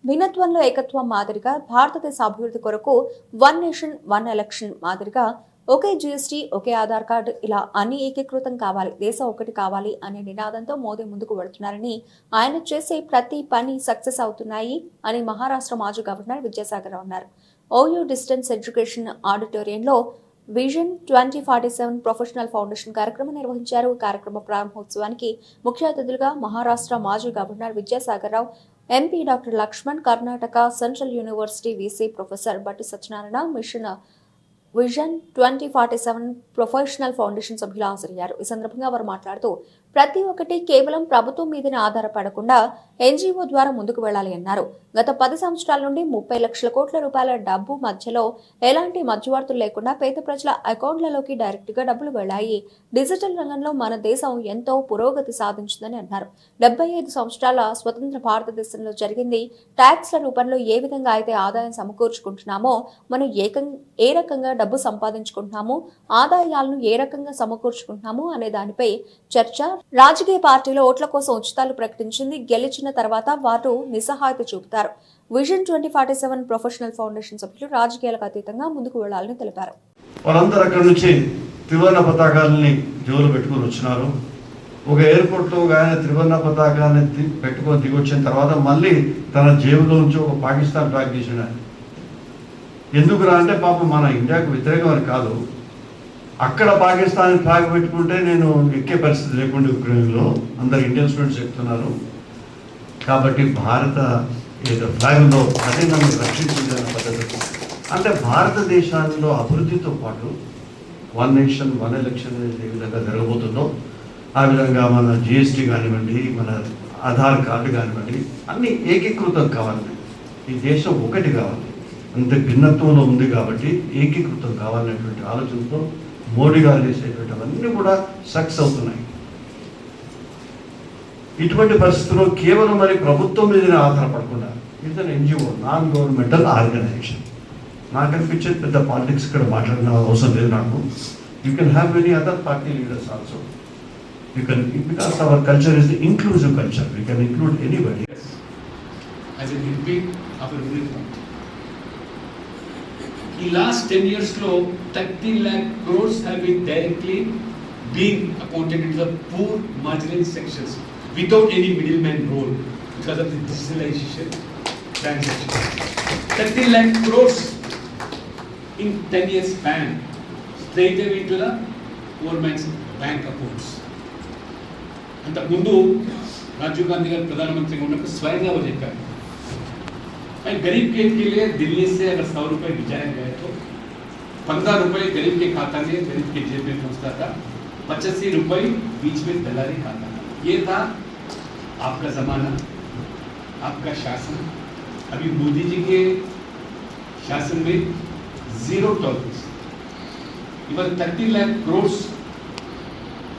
భిన్నత్వంలో ఏకత్వం మాదిరిగా భారతదేశ అభివృద్ధి కొరకు వన్ నేషన్ వన్ ఎలక్షన్ మాదిరిగా ఒకే జీఎస్టీ ఒకే ఆధార్ కార్డు ఇలా అన్ని ఏకీకృతం కావాలి, దేశం ఒకటి కావాలి అనే నినాదంతో మోదీ ముందుకు వెళుతున్నారని, ఆయన చేసే ప్రతి పని సక్సెస్ అవుతున్నాయి అని మహారాష్ట్ర మాజీ గవర్నర్ విద్యాసాగర్ అన్నారు. ఓయూ డిస్టెన్స్ ఎడ్యుకేషన్ ఆడిటోరియంలో విజన్ 2047 ప్రొఫెషనల్ ఫౌండేషన్ కార్యక్రమం నిర్వహించారు. కార్యక్రమ ప్రారంభోత్సవానికి ముఖ్య అతిథులుగా మహారాష్ట్ర మాజీ governor Vidyasagar Rao, MP doctor Laxman, Karnataka central university VC professor Bhatti Satyanarayana, mission vision 2047 professional foundation సభ్యులు హాజరయ్యారు. ఈ సందర్భంగా వారు మాట్లాడుతూ ప్రతి ఒక్కటి కేవలం ప్రభుత్వం మీదనే ఆధారపడకుండా ఎన్జీఓ ద్వారా ముందుకు వెళ్లాలి అన్నారు. గత 10 సంవత్సరాల నుండి 30 లక్షల కోట్ల రూపాయల డబ్బు మధ్యలో ఎలాంటి మధ్యవర్తులు లేకుండా పేద ప్రజల అకౌంట్లలోకి డైరెక్ట్ గా డబ్బులు వెళ్లాయి. డిజిటల్ రంగంలో మన దేశం ఎంతో పురోగతి సాధించిందని అన్నారు. 75 సంవత్సరాల స్వతంత్ర భారతదేశంలో జరిగింది ట్యాక్స్ల రూపంలో ఏ విధంగా అయితే ఆదాయం సమకూర్చుకుంటున్నామో, మనం ఏ రకంగా డబ్బు సంపాదించుకుంటున్నాము, ఆదాయాలను ఏ రకంగా సమకూర్చుకుంటున్నాము అనే దానిపై చర్చ. రాజకీయ పార్టీల ఓట్ల కోసం ఉచితాలు ప్రకటించింది, గెలిచిన తర్వాత వారు నిస్సహాయత చూపుతారు. విజన్ 2047 ప్రొఫెషనల్ ఫౌండేషన్ సభ్యులు రాజకీయాలకు అతీతంగా ముందుకు వెళ్లాలని తెలిపారు. వారందరూ అక్కడి నుంచి త్రివర్ణ పతాకాలని జోలు పెట్టుకుని వచ్చినారు. ఒక ఎయిర్పోర్ట్ లో ఆయన త్రివర్ణ పతాకాన్ని పెట్టుకొని దిగి వచ్చిన తర్వాత మళ్ళీ తన జేబులో నుంచి ఒక పాకిస్తాన్ ఫ్లాగ్ తీసినాడు. ఎందుకురా అంటే పాపం మన ఇండియాకు వ్యతిరేకం అని కాదు, అక్కడ పాకిస్తాన్ ఫ్లాగ్ పెట్టుకుంటే నేను ఎక్కే పరిస్థితి లేకుండా ఉక్రెయిన్లో అందరు ఇండియన్ స్టూడెంట్స్ చెప్తున్నారు. కాబట్టి భారత ఫ్లాగ్లో అదే నన్ను రక్షించిందన్న పద్ధతి అంటే భారతదేశంలో అభివృద్ధితో పాటు వన్ నేషన్ వన్ ఎలక్షన్ ఏ విధంగా జరగబోతుందో ఆ విధంగా మన జిఎస్టీ కానివ్వండి, మన ఆధార్ కార్డు కానివ్వండి, అన్నీ ఏకీకృతం కావాలి. ఈ దేశం ఒకటి కావాలి, అంత భిన్నత్వంలో ఉంది కాబట్టి ఏకీకృతం కావాలనేటువంటి ఆలోచనతో మోడీ గారు చేసేటువంటివన్నీ కూడా సక్సెస్ అవుతున్నాయి. ఇటువంటి పరిస్థితుల్లో కేవలం మరి ప్రభుత్వం మీదనే ఆధారపడకుండా ఇది ఎన్జిఓ నాన్ గవర్నమెంటల్ ఆర్గనైజేషన్. నాకు అనిపించేది పెద్ద పాలిటిక్స్ ఇక్కడ మాట్లాడిన అవసరం లేదు నాకు. You can have many other party leaders also. You can, because our culture is the inclusive culture, we can include anybody. In last 10 years lo 30 lakh crores have been directly being accounted into the poor marginalized sections without any middleman role because of the digitalization transaction. 30 lakh crores in 10 years span straight away into the poor man's bank accounts. అంతకు ముందు రాజీవ్ గాంధీ గారు ప్రధానమంత్రిగా ఉన్నప్పుడు స్వయంగా వారు చెప్పారు, गरीब के लिए दिल्ली से अगर 100 रुपए भिजाया गए तो 15 रुपए गरीब के खाता में, गरीब के जेब में पहुंचता था, 85 रुपए बीच में दलाली खाता था. ये था आपका जमाना, आपका शासन. अभी मोदी जी के शासन में 0 टॉलरेंस. इवन 30 लाख क्रोर्स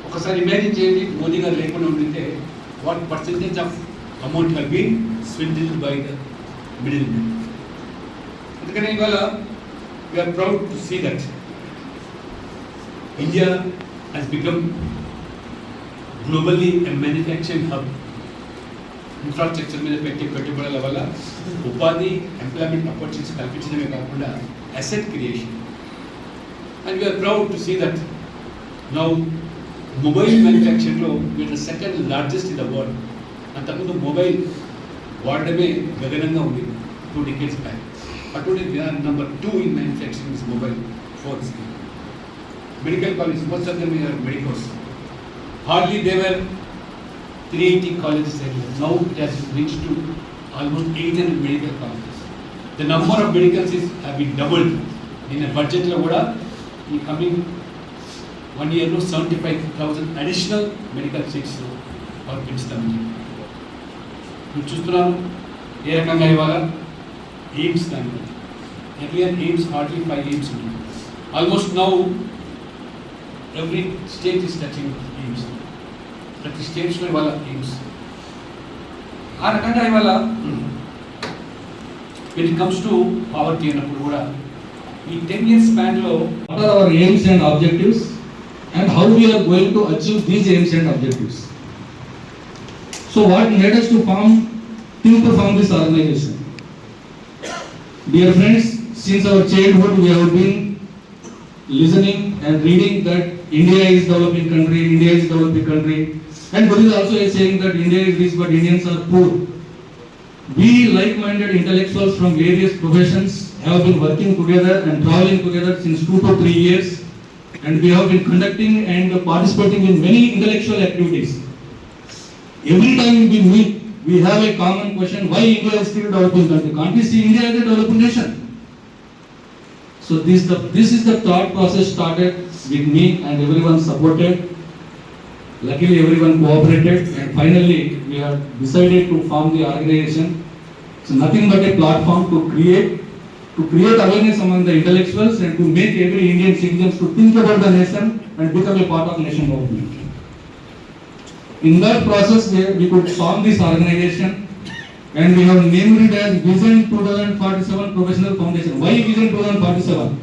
ఒకసారి ఇమాజిన్ చేయండి, మోదీ గారు లేకుండా ఉంటే what percentage of amount have been swindled by the middleman. అందుకని ఇవాళ we are proud to see that India has become globally a manufacturing hub. Infrastructure మీద పెట్టే పెట్టుబడుల వల్ల ఉపాధి, ఎంప్లాయ్మెంట్ ఆపర్చునిటీస్ కల్పించడమే కాకుండా asset creation. And we are proud to see that now mobile మ్యానుఫ్యాక్చరింగ్లో we are the second largest in the world. అంతకుముందు mobile వాడడమే గగనంగా ఉంది 2 decades back. అటువంటి number 2 in manufacturing is mobile phones. Medical college, most of them are medicals. Hardly there were 380 colleges earlier. Now it has reached to almost 800 medical colleges. The number of medicals have been doubled. In a budget lo kuda in coming 1 year lo 75,000 additional medical seats are పెంచుతామని మీరు చూస్తున్నారు. ఏ రకంగా ఇవాళ AIIMS కానీ earlier AIIMS hardly 5 AIIMS ఉంటుంది. Almost now every state is touching AIIMS. ప్రతి స్టేట్స్లో ఇవాళ AIIMS. ఆ రకంగా ఇవాళ when it comes to poverty అన్నప్పుడు కూడా ఈ 10 years స్పాన్లో what are our aims and objectives and how we are going to achieve these aims and objectives. So what made us to think to form this organization? Dear friends, since our childhood we have been listening and reading that India is developing country, India is developing country, and there is also a saying that India is rich but Indians are poor. We like-minded intellectuals from various professions have been working together and traveling together since 2 to 3 years, and we have been conducting and participating in many intellectual activities. Every time we meet, we have a common question: why India is still a developing country? Can't we see India as a developing nation? So this is the thought process started with me, and everyone supported. Luckily, everyone cooperated, and finally we have decided to form the organization. So nothing but a platform to create awareness among the intellectuals and to make every Indian citizens to think about the nation and become a part of nation government. In that process, we could form this organization, and we have named it as Vision 2047 Professional Foundation. Why Vision 2047?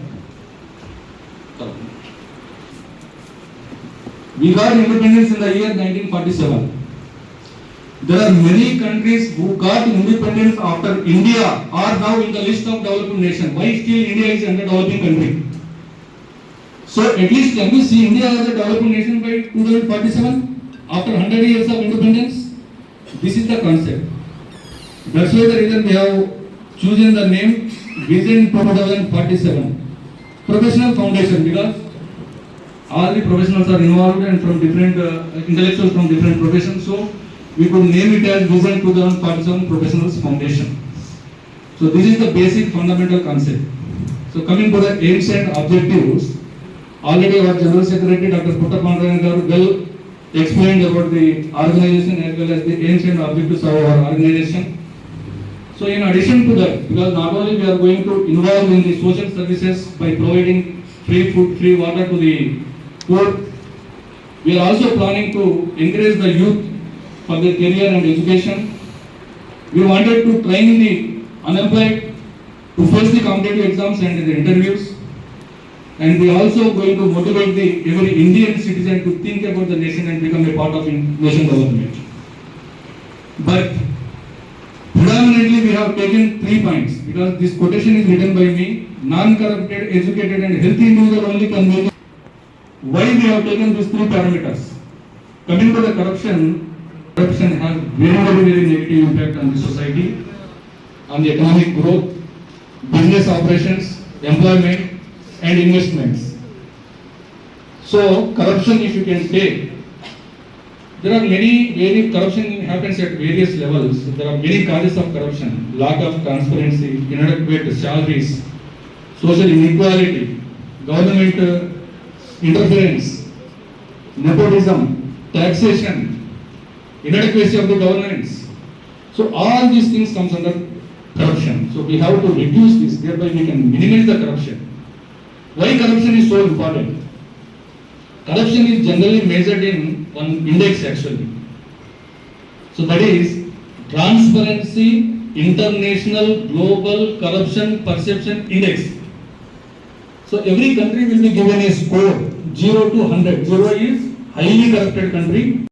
We got independence in the year 1947. There are many countries who got independence after India are now in the list of developing nation. Why still India is under developing country? So at least can we see India as a developing nation by 2047 after 100 years of independence? This is the concept. That's why the reason we have chosen the name Vision 2047 Professional Foundation, because all the professionals are involved and from different intellectuals from different professions, so we could name it as Vision 2047 Professionals Foundation. So this is the basic fundamental concept. So coming to the aims and objectives, already our General Secretary Dr. Puttapandrayan garu well explained about the organization as well as the aims and objectives of our organization. So in addition to that, because not only we are going to involve in the social services by providing free food, free water to the poor, we are also planning to encourage the youth for their career and education. We wanted to train the unemployed to face the competitive exams and the interviews, and we also going to motivate the every Indian citizen to think about the nation and become a part of nation development. But predominantly we have taken 3 points, because this quotation is written by me: non-corrupted, educated and healthy individual only can make. Why we have taken these 3 parameters? Coming to the corruption has very negative impact on the society, on the economic growth, business operations, employment and investments. So corruption, if you can take, there are many corruption happens at various levels. There are many causes of corruption: lack of transparency, inadequate salaries, social inequality, government interference, nepotism, taxation, inadequacy of the governance. So all these things comes under corruption. So we have to reduce this, thereby we can minimize the corruption. Why corruption is so important? Corruption is generally measured in one index actually. So that is Transparency International Global Corruption Perception Index. So every country will be given a score 0 to 100. 0 is highly corrupted country,